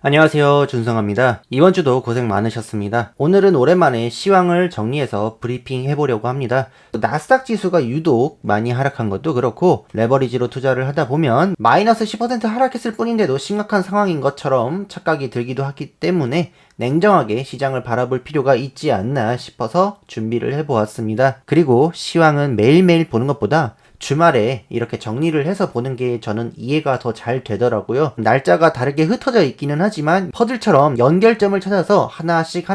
안녕하세요, 준성합니다. 이번 주도 고생 많으셨습니다. 오늘은 오랜만에 시황을 정리해서 브리핑 해보려고 합니다. 나스닥 지수가 유독 많이 하락한 것도 그렇고 레버리지로 투자를 하다 보면 마이너스 10% 하락했을 뿐인데도 심각한 상황인 것처럼 착각이 들기도 하기 때문에 냉정하게 시장을 바라볼 필요가 있지 않나 싶어서 준비를 해보았습니다. 그리고 시황은 매일매일 보는 것보다 주말에 이렇게 정리를 해서 보는 게 저는 이해가 더 잘 되더라고요. 날짜가 다르게 흩어져 있기는 하지만 퍼즐처럼 연결점을 찾아서 하나씩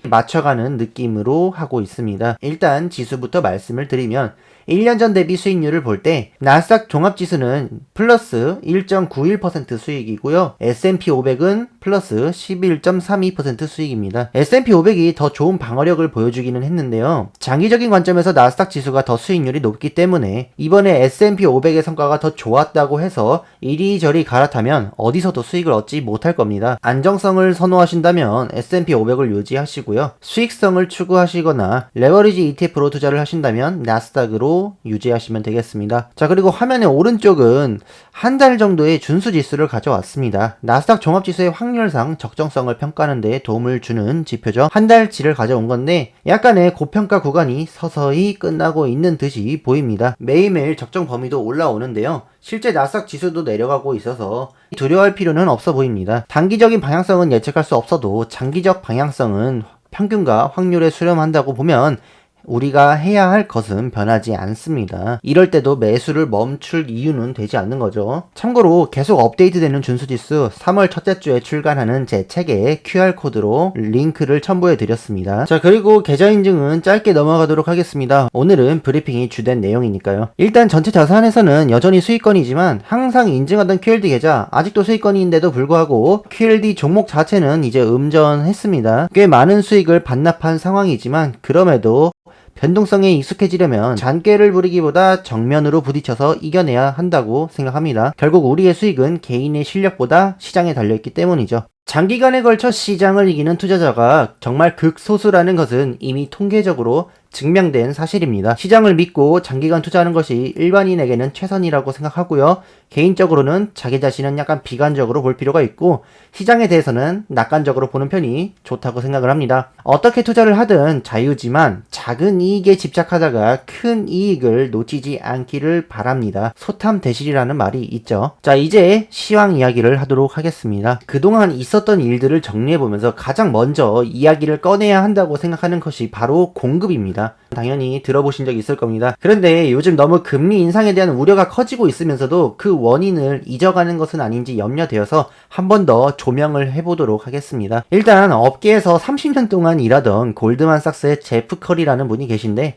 맞춰가는 느낌으로 하고 있습니다. 일단 지수부터 말씀을 드리면 1년 전 대비 수익률을 볼 때 나스닥 종합지수는 플러스 1.91% 수익이고요. S&P 500은 플러스 11.32% 수익입니다. S&P 500이 더 좋은 방어력을 보여주기는 했는데요. 장기적인 관점에서 나스닥 지수가 더 수익률이 높기 때문에 이번에 S&P 500의 성과가 더 좋았다고 해서 이리저리 갈아타면 어디서도 수익을 얻지 못할 겁니다. 안정성을 선호하신다면 S&P 500을 유지하시고요. 수익성을 추구하시거나 레버리지 ETF로 투자를 하신다면 나스닥으로 유지하시면 되겠습니다. 자, 그리고 화면의 오른쪽은 한 달 정도의 준수 지수를 가져왔습니다. 나스닥 종합지수의 확률상 적정성을 평가하는 데 도움을 주는 지표죠. 한 달치를 가져온 건데 약간의 고평가 구간이 서서히 끝나고 있는 듯이 보입니다. 매일매일 적정 범위도 올라오는데요. 실제 나스닥 지수도 내려가고 있어서 두려워할 필요는 없어 보입니다. 단기적인 방향성은 예측할 수 없어도 장기적 방향성은 평균과 확률에 수렴한다고 보면 우리가 해야 할 것은 변하지 않습니다. 이럴 때도 매수를 멈출 이유는 되지 않는 거죠. 참고로 계속 업데이트되는 준수지수 3월 첫째 주에 출간하는 제 책에 QR코드로 링크를 첨부해 드렸습니다. 자, 그리고 계좌 인증은 짧게 넘어가도록 하겠습니다. 오늘은 브리핑이 주된 내용이니까요. 일단 전체 자산에서는 여전히 수익권이지만 항상 인증하던 QLD 계좌 아직도 수익권인데도 불구하고 QLD 종목 자체는 이제 음전했습니다. 꽤 많은 수익을 반납한 상황이지만 그럼에도 변동성에 익숙해지려면 잔꾀를 부리기보다 정면으로 부딪혀서 이겨내야 한다고 생각합니다. 결국 우리의 수익은 개인의 실력보다 시장에 달려있기 때문이죠. 장기간에 걸쳐 시장을 이기는 투자자가 정말 극소수라는 것은 이미 통계적으로 증명된 사실입니다. 시장을 믿고 장기간 투자하는 것이 일반인에게는 최선이라고 생각하고요. 개인적으로는 자기 자신은 약간 비관적으로 볼 필요가 있고 시장에 대해서는 낙관적으로 보는 편이 좋다고 생각을 합니다. 어떻게 투자를 하든 자유지만 작은 이익에 집착하다가 큰 이익을 놓치지 않기를 바랍니다. 소탐대실이라는 말이 있죠. 자, 이제 시황 이야기를 하도록 하겠습니다. 그동안 있었던 일들을 정리해보면서 가장 먼저 이야기를 꺼내야 한다고 생각하는 것이 바로 공급입니다. 당연히 들어보신 적 있을 겁니다. 그런데 요즘 너무 금리 인상에 대한 우려가 커지고 있으면서도 그 원인을 잊어가는 것은 아닌지 염려되어서 한 번 더 조명을 해보도록 하겠습니다. 일단 업계에서 30년 동안 일하던 골드만삭스의 제프 커리라는 분이 계신데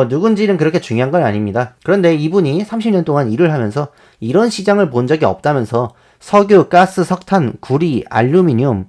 누군지는 그렇게 중요한 건 아닙니다. 그런데 이분이 30년 동안 일을 하면서 이런 시장을 본 적이 없다면서 석유, 가스, 석탄, 구리, 알루미늄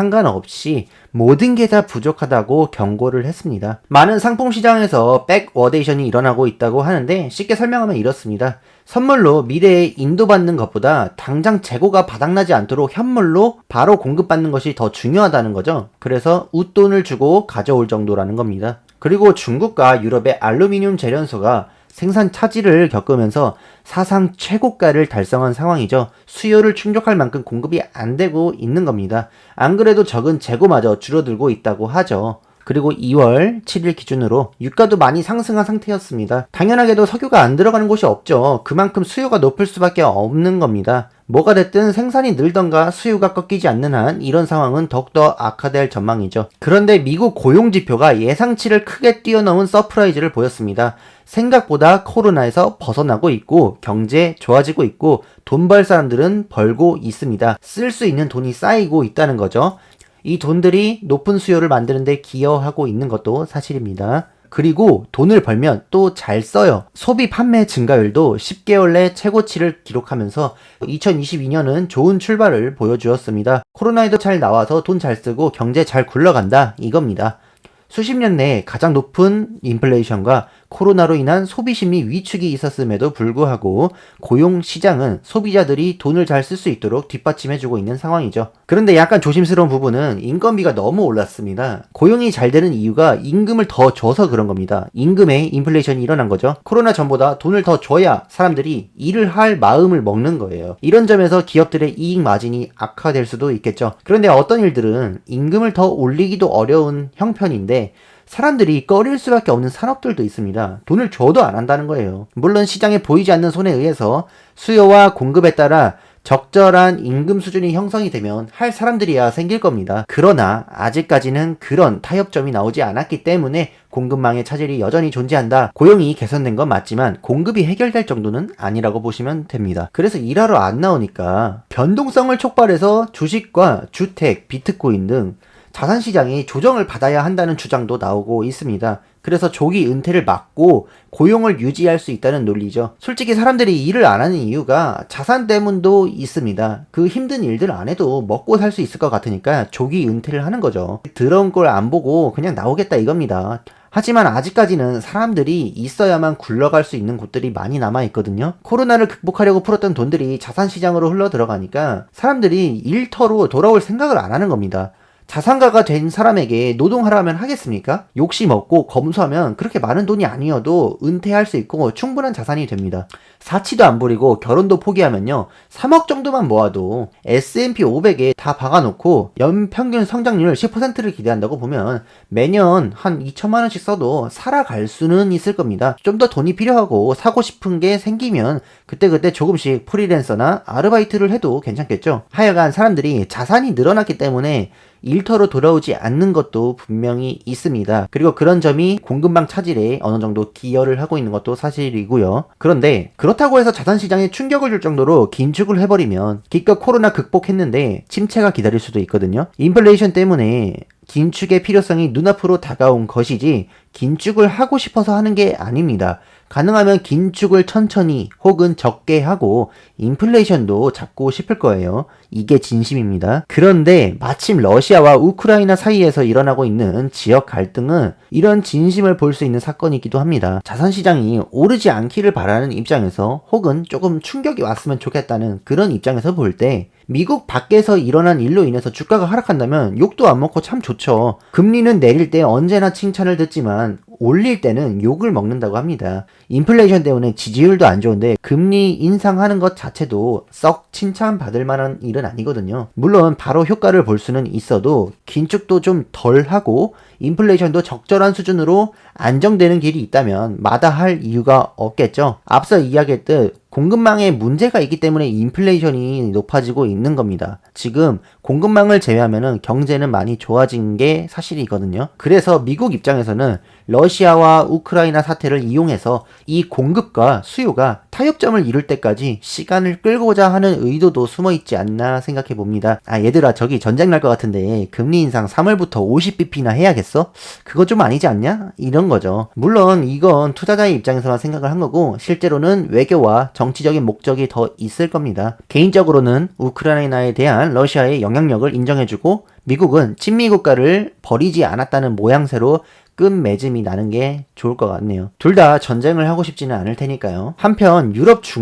상관없이 모든 게 다 부족하다고 경고를 했습니다. 많은 상품 시장에서 백워데이션이 일어나고 있다고 하는데 쉽게 설명하면 이렇습니다. 선물로 미래에 인도받는 것보다 당장 재고가 바닥나지 않도록 현물로 바로 공급받는 것이 더 중요하다는 거죠. 그래서 웃돈을 주고 가져올 정도라는 겁니다. 그리고 중국과 유럽의 알루미늄 재련소가 생산 차질을 겪으면서 사상 최고가를 달성한 상황이죠. 수요를 충족할 만큼 공급이 안 되고 있는 겁니다. 안 그래도 적은 재고마저 줄어들고 있다고 하죠. 그리고 2월 7일 기준으로 유가도 많이 상승한 상태였습니다. 당연하게도 석유가 안 들어가는 곳이 없죠. 그만큼 수요가 높을 수밖에 없는 겁니다. 뭐가 됐든 생산이 늘던가 수요가 꺾이지 않는 한 이런 상황은 더욱더 악화될 전망이죠. 그런데 미국 고용지표가 예상치를 크게 뛰어넘은 서프라이즈를 보였습니다. 생각보다 코로나에서 벗어나고 있고 경제 좋아지고 있고 돈 벌 사람들은 벌고 있습니다. 쓸 수 있는 돈이 쌓이고 있다는 거죠. 이 돈들이 높은 수요를 만드는데 기여하고 있는 것도 사실입니다. 그리고 돈을 벌면 또 잘 써요. 소비 판매 증가율도 10개월 내 최고치를 기록하면서 2022년은 좋은 출발을 보여주었습니다. 코로나에도 잘 나와서 돈 잘 쓰고 경제 잘 굴러간다 이겁니다. 수십 년 내에 가장 높은 인플레이션과 코로나로 인한 소비심리 위축이 있었음에도 불구하고 고용 시장은 소비자들이 돈을 잘 쓸 수 있도록 뒷받침해주고 있는 상황이죠. 그런데 약간 조심스러운 부분은 인건비가 너무 올랐습니다. 고용이 잘 되는 이유가 임금을 더 줘서 그런 겁니다. 임금에 인플레이션이 일어난 거죠. 코로나 전보다 돈을 더 줘야 사람들이 일을 할 마음을 먹는 거예요. 이런 점에서 기업들의 이익 마진이 악화될 수도 있겠죠. 그런데 어떤 일들은 임금을 더 올리기도 어려운 형편인데 사람들이 꺼릴 수밖에 없는 산업들도 있습니다. 돈을 줘도 안 한다는 거예요. 물론 시장에 보이지 않는 손에 의해서 수요와 공급에 따라 적절한 임금 수준이 형성이 되면 할 사람들이야 생길 겁니다. 그러나 아직까지는 그런 타협점이 나오지 않았기 때문에 공급망의 차질이 여전히 존재한다. 고용이 개선된 건 맞지만 공급이 해결될 정도는 아니라고 보시면 됩니다. 그래서 일하러 안 나오니까 변동성을 촉발해서 주식과 주택, 비트코인 등 자산시장이 조정을 받아야 한다는 주장도 나오고 있습니다. 그래서 조기 은퇴를 막고 고용을 유지할 수 있다는 논리죠. 솔직히 사람들이 일을 안 하는 이유가 자산 때문도 있습니다. 그 힘든 일들 안 해도 먹고 살 수 있을 것 같으니까 조기 은퇴를 하는 거죠. 더러운 걸 안 보고 그냥 나오겠다 이겁니다. 하지만 아직까지는 사람들이 있어야만 굴러갈 수 있는 곳들이 많이 남아있거든요. 코로나를 극복하려고 풀었던 돈들이 자산시장으로 흘러 들어가니까 사람들이 일터로 돌아올 생각을 안 하는 겁니다. 자산가가 된 사람에게 노동하라면 하겠습니까? 욕심 없고 검소하면 그렇게 많은 돈이 아니어도 은퇴할 수 있고 충분한 자산이 됩니다. 사치도 안 부리고 결혼도 포기하면요 3억 정도만 모아도 S&P 500에 다 박아놓고 연평균 성장률 10%를 기대한다고 보면 매년 한 2천만 원씩 써도 살아갈 수는 있을 겁니다. 좀 더 돈이 필요하고 사고 싶은 게 생기면 그때그때 조금씩 프리랜서나 아르바이트를 해도 괜찮겠죠. 하여간 사람들이 자산이 늘어났기 때문에 일터로 돌아오지 않는 것도 분명히 있습니다. 그리고 그런 점이 공급망 차질에 어느 정도 기여를 하고 있는 것도 사실이고요. 그런데 그렇다고 해서 자산시장에 충격을 줄 정도로 긴축을 해버리면 기껏 코로나 극복했는데 침체가 기다릴 수도 있거든요. 인플레이션 때문에 긴축의 필요성이 눈앞으로 다가온 것이지 긴축을 하고 싶어서 하는 게 아닙니다. 가능하면 긴축을 천천히 혹은 적게 하고 인플레이션도 잡고 싶을 거예요. 이게 진심입니다. 그런데 마침 러시아와 우크라이나 사이에서 일어나고 있는 지역 갈등은 이런 진심을 볼 수 있는 사건이기도 합니다. 자산시장이 오르지 않기를 바라는 입장에서 혹은 조금 충격이 왔으면 좋겠다는 그런 입장에서 볼 때 미국 밖에서 일어난 일로 인해서 주가가 하락한다면 욕도 안 먹고 참 좋죠. 금리는 내릴 때 언제나 칭찬을 듣지만 올릴 때는 욕을 먹는다고 합니다. 인플레이션 때문에 지지율도 안 좋은데 금리 인상하는 것 자체도 썩 칭찬받을 만한 일은 아니거든요. 물론 바로 효과를 볼 수는 있어도 긴축도 좀 덜 하고 인플레이션도 적절한 수준으로 안정되는 길이 있다면 마다할 이유가 없겠죠. 앞서 이야기했듯 공급망에 문제가 있기 때문에 인플레이션이 높아지고 있는 겁니다. 지금 공급망을 제외하면 경제는 많이 좋아진 게 사실이거든요. 그래서 미국 입장에서는 러시아와 우크라이나 사태를 이용해서 이 공급과 수요가 타협점을 이룰 때까지 시간을 끌고자 하는 의도도 숨어있지 않나 생각해 봅니다. 얘들아 저기 전쟁 날 것 같은데 금리 인상 3월부터 50bp나 해야겠어? 그거 좀 아니지 않냐? 이런 거죠. 물론 이건 투자자의 입장에서만 생각을 한 거고 실제로는 외교와 정치적인 목적이 더 있을 겁니다. 개인적으로는 우크라이나에 대한 러시아의 영향력을 인정해주고 미국은 친미 국가를 버리지 않았다는 모양새로 끝맺음이 나는 게 좋을 것 같네요. 둘 다 전쟁을 하고 싶지는 않을 테니까요. 한편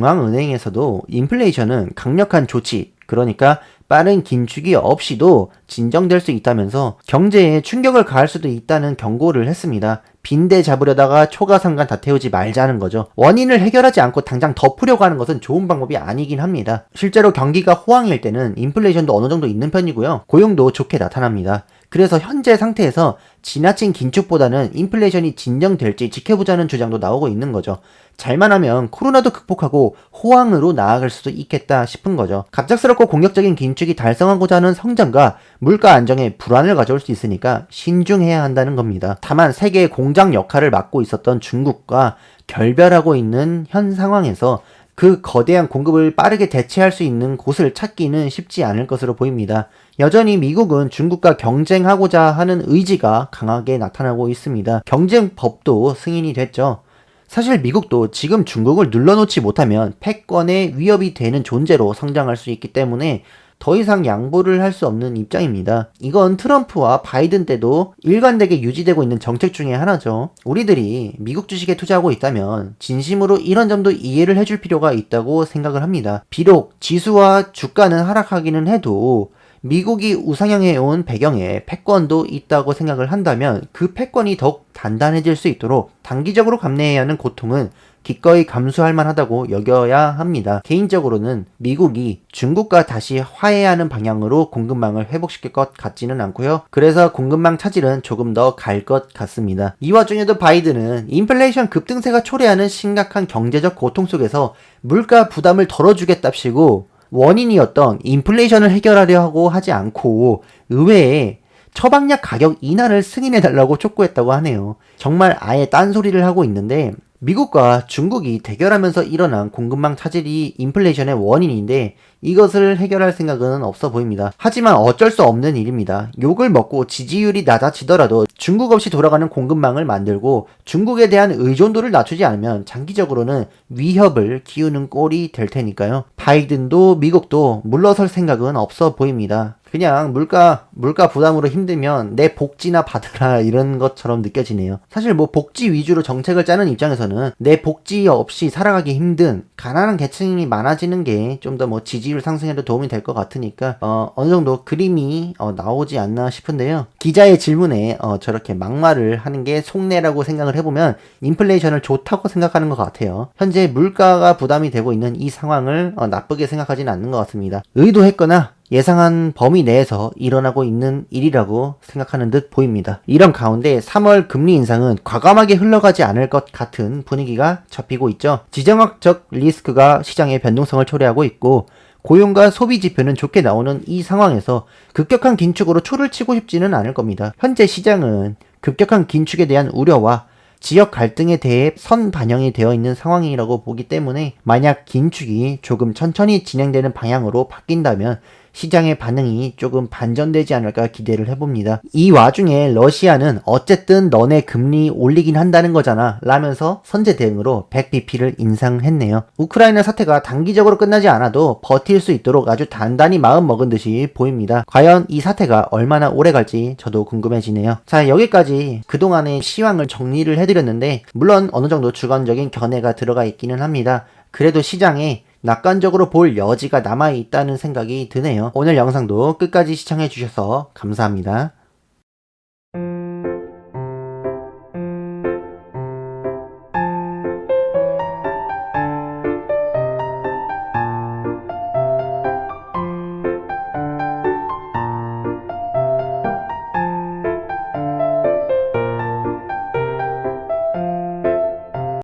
유럽중앙은행에서도 인플레이션은 강력한 조치, 그러니까 빠른 긴축이 없이도 진정될 수 있다면서 경제에 충격을 가할 수도 있다는 경고를 했습니다. 빈대 잡으려다가 초가상간 다 태우지 말자는 거죠. 원인을 해결하지 않고 당장 덮으려고 하는 것은 좋은 방법이 아니긴 합니다. 실제로 경기가 호황일 때는 인플레이션도 어느 정도 있는 편이고요. 고용도 좋게 나타납니다. 그래서 현재 상태에서 지나친 긴축보다는 인플레이션이 진정될지 지켜보자는 주장도 나오고 있는 거죠. 잘만 하면 코로나도 극복하고 호황으로 나아갈 수도 있겠다 싶은 거죠. 갑작스럽고 공격적인 긴축이 달성하고자 하는 성장과 물가 안정에 불안을 가져올 수 있으니까 신중해야 한다는 겁니다. 다만 세계의 공장 역할을 맡고 있었던 중국과 결별하고 있는 현 상황에서 그 거대한 공급을 빠르게 대체할 수 있는 곳을 찾기는 쉽지 않을 것으로 보입니다. 여전히 미국은 중국과 경쟁하고자 하는 의지가 강하게 나타나고 있습니다. 경쟁법도 승인이 됐죠. 사실 미국도 지금 중국을 눌러놓지 못하면 패권의 위협이 되는 존재로 성장할 수 있기 때문에 더 이상 양보를 할 수 없는 입장입니다. 이건 트럼프와 바이든 때도 일관되게 유지되고 있는 정책 중에 하나죠. 우리들이 미국 주식에 투자하고 있다면 진심으로 이런 점도 이해를 해줄 필요가 있다고 생각을 합니다. 비록 지수와 주가는 하락하기는 해도 미국이 우상향해 온 배경에 패권도 있다고 생각을 한다면 그 패권이 더욱 단단해질 수 있도록 단기적으로 감내해야 하는 고통은 기꺼이 감수할 만하다고 여겨야 합니다. 개인적으로는 미국이 중국과 다시 화해하는 방향으로 공급망을 회복시킬 것 같지는 않고요. 그래서 공급망 차질은 조금 더 갈 것 같습니다. 이 와중에도 바이든은 인플레이션 급등세가 초래하는 심각한 경제적 고통 속에서 물가 부담을 덜어주겠답시고 원인이었던 인플레이션을 해결하려 하고 하지 않고 의외에 처방약 가격 인하를 승인해달라고 촉구했다고 하네요. 정말 아예 딴소리를 하고 있는데 미국과 중국이 대결하면서 일어난 공급망 차질이 인플레이션의 원인인데 이것을 해결할 생각은 없어 보입니다. 하지만 어쩔 수 없는 일입니다. 욕을 먹고 지지율이 낮아지더라도 중국 없이 돌아가는 공급망을 만들고 중국에 대한 의존도를 낮추지 않으면 장기적으로는 위협을 기우는 꼴이 될 테니까요. 바이든도 미국도 물러설 생각은 없어 보입니다. 그냥 물가 부담으로 힘들면 내 복지나 받으라 이런 것처럼 느껴지네요. 사실 뭐 복지 위주로 정책을 짜는 입장에서는 내 복지 없이 살아가기 힘든 가난한 계층이 많아지는 게 좀 더 뭐 지지율 상승에도 도움이 될 것 같으니까 어느 정도 그림이 나오지 않나 싶은데요. 기자의 질문에 저렇게 막말을 하는 게 속내라고 생각을 해보면 인플레이션을 좋다고 생각하는 것 같아요. 현재 물가가 부담이 되고 있는 이 상황을 나쁘게 생각하지는 않는 것 같습니다. 의도했거나 예상한 범위 내에서 일어나고 있는 일이라고 생각하는 듯 보입니다. 이런 가운데 3월 금리 인상은 과감하게 흘러가지 않을 것 같은 분위기가 잡히고 있죠. 지정학적 리스크가 시장의 변동성을 초래하고 있고 고용과 소비 지표는 좋게 나오는 이 상황에서 급격한 긴축으로 초를 치고 싶지는 않을 겁니다. 현재 시장은 급격한 긴축에 대한 우려와 지역 갈등에 대해 선 반영이 되어 있는 상황이라고 보기 때문에 만약 긴축이 조금 천천히 진행되는 방향으로 바뀐다면 시장의 반응이 조금 반전되지 않을까 기대를 해봅니다. 이 와중에 러시아는 어쨌든 너네 금리 올리긴 한다는 거잖아 라면서 선제 대응으로 100bp를 인상했네요. 우크라이나 사태가 단기적으로 끝나지 않아도 버틸 수 있도록 아주 단단히 마음 먹은 듯이 보입니다. 과연 이 사태가 얼마나 오래 갈지 저도 궁금해지네요. 자, 여기까지 그동안의 시황을 정리를 해드렸는데 물론 어느 정도 주관적인 견해가 들어가 있기는 합니다. 그래도 시장에 낙관적으로 볼 여지가 남아있다는 생각이 드네요. 오늘 영상도 끝까지 시청해주셔서 감사합니다.